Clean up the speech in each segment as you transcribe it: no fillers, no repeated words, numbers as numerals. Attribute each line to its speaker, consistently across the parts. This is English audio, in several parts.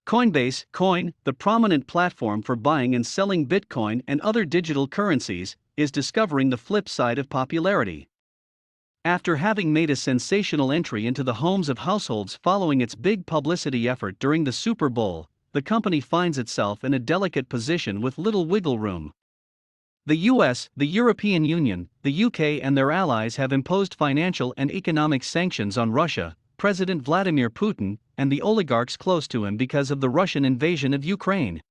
Speaker 1: Coinbase, Coin, the prominent platform for buying and selling Bitcoin and other digital currencies, is discovering the flip side of popularity. After having made a sensational entry into the homes of households following its big publicity effort during the Super Bowl, the company finds itself in a delicate position with little wiggle room. The US, the European Union, the UK, and their allies have imposed financial and economic sanctions on Russia, President Vladimir Putin, and the oligarchs close to him because of the Russian invasion of Ukraine.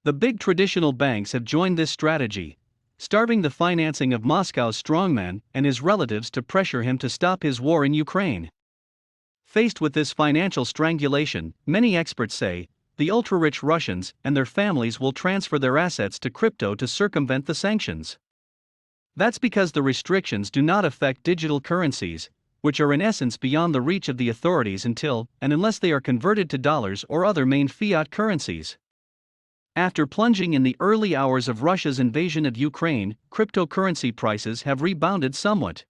Speaker 1: The big traditional banks have joined this strategy, starving the financing of Moscow's strongman and his relatives to pressure him to stop his war in Ukraine. Faced with this financial strangulation, many experts say, the ultra-rich Russians and their families will transfer their assets to crypto to circumvent the sanctions. That's because the restrictions do not affect digital currencies, which are in essence beyond the reach of the authorities until and unless they are converted to dollars or other main fiat currencies. After plunging in the early hours of Russia's invasion of Ukraine, cryptocurrency prices have rebounded somewhat.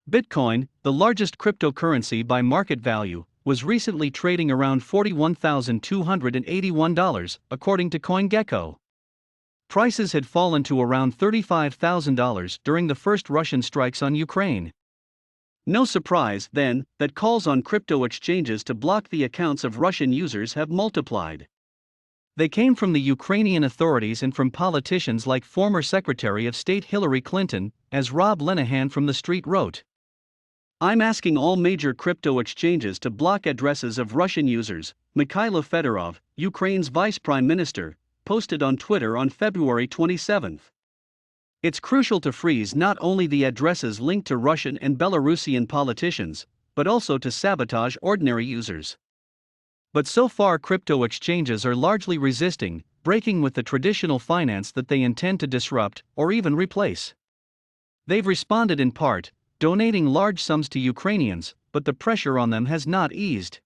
Speaker 1: Bitcoin, the largest cryptocurrency by market value, was recently trading around $41,281, according to CoinGecko. Prices had fallen to around $35,000 during the first Russian strikes on Ukraine. No surprise, then, that calls on crypto exchanges to block the accounts of Russian users have multiplied. They came from the Ukrainian authorities and from politicians like former Secretary of State Hillary Clinton, as Rob Lenahan from The Street wrote. "I'm asking all major crypto exchanges to block addresses of Russian users," Mikhailo Fedorov, Ukraine's vice prime minister, posted on Twitter on February 27. It's crucial to freeze not only the addresses linked to Russian and Belarusian politicians, but also to sabotage ordinary users. But so far crypto exchanges are largely resisting, breaking with the traditional finance that they intend to disrupt or even replace. They've responded in part, donating large sums to Ukrainians, but the pressure on them has not eased.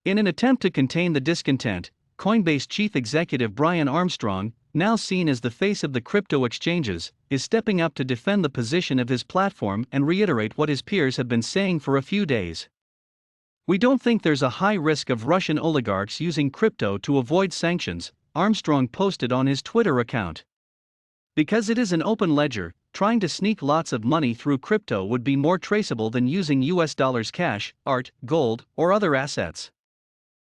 Speaker 1: In an attempt to contain the discontent, Coinbase chief executive Brian Armstrong, now seen as the face of the crypto exchanges, is stepping up to defend the position of his platform and reiterate what his peers have been saying for a few days. "We don't think there's a high risk of Russian oligarchs using crypto to avoid sanctions," Armstrong posted on his Twitter account. "Because it is an open ledger, trying to sneak lots of money through crypto would be more traceable than using US dollars cash, art, gold, or other assets."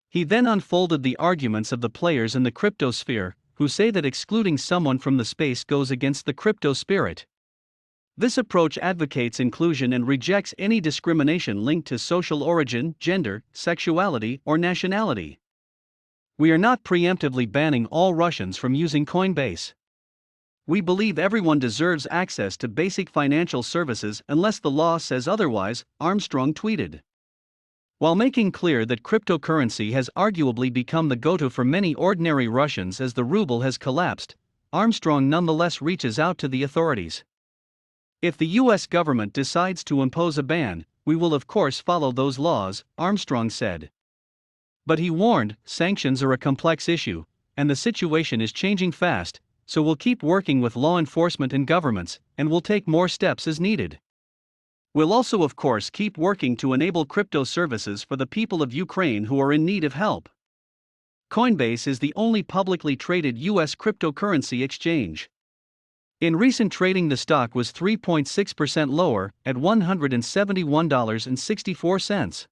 Speaker 1: He then unfolded the arguments of the players in the crypto sphere, who say that excluding someone from the space goes against the crypto spirit. This approach advocates inclusion and rejects any discrimination linked to social origin, gender, sexuality, or nationality. "We are not preemptively banning all Russians from using Coinbase. We believe everyone deserves access to basic financial services unless the law says otherwise," Armstrong tweeted. While making clear that cryptocurrency has arguably become the go-to for many ordinary Russians as the ruble has collapsed, Armstrong nonetheless reaches out to the authorities. "If the US government decides to impose a ban, we will of course follow those laws," Armstrong said. But he warned, sanctions are a complex issue, and the situation is changing fast, so we'll keep working with law enforcement and governments, and we'll take more steps as needed. "We'll also of course keep working to enable crypto services for the people of Ukraine who are in need of help." Coinbase is the only publicly traded US cryptocurrency exchange. In recent trading, the stock was 3.6% lower, at $171.64.